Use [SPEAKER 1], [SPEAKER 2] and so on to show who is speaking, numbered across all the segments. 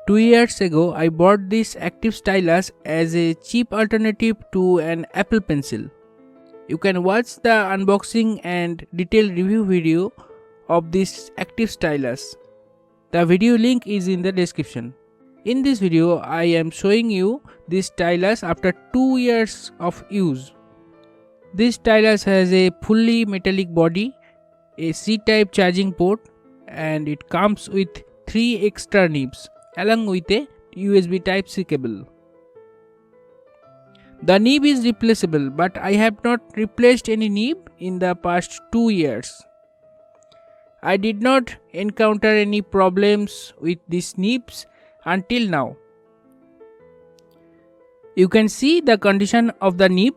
[SPEAKER 1] 2 years ago, I bought this active stylus as a cheap alternative to an Apple Pencil. You can watch the unboxing and detailed review video of this active stylus. The video link is in the description. In this video, I am showing you this stylus after 2 years of use. This stylus has a fully metallic body, a C-type charging port, and it comes with 3 extra nibs along with a USB Type-C cable. The nib is replaceable, but I have not replaced any nib in the past 2 years. I did not encounter any problems with these nibs until now. You can see the condition of the nib.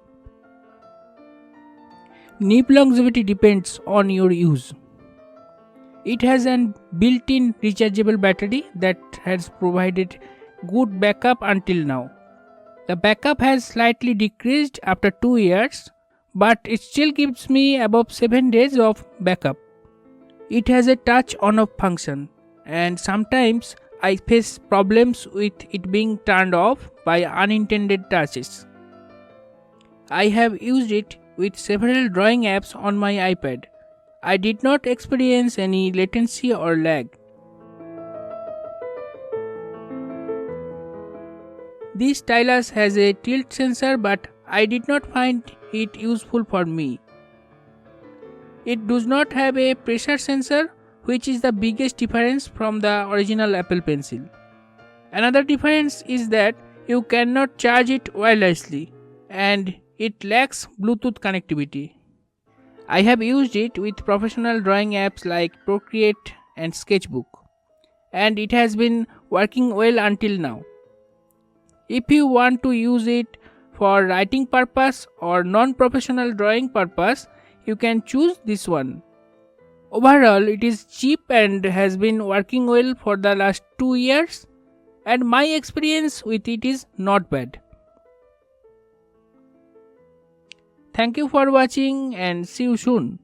[SPEAKER 1] Nib longevity depends on your use. It has an built-in rechargeable battery that has provided good backup until now. The backup has slightly decreased after 2 years, but it still gives me above 7 days of backup. It has a touch on-off function, and sometimes I face problems with it being turned off by unintended touches. I have used it with several drawing apps on my iPad. I did not experience any latency or lag. This stylus has a tilt sensor, but I did not find it useful for me. It does not have a pressure sensor, which is the biggest difference from the original Apple Pencil. Another difference is that you cannot charge it wirelessly, and it lacks Bluetooth connectivity. I have used it with professional drawing apps like Procreate and Sketchbook, and it has been working well until now. If you want to use it for writing purpose or non-professional drawing purpose, you can choose this one. Overall, it is cheap and has been working well for the last 2 years, and my experience with it is not bad. Thank you for watching and see you soon.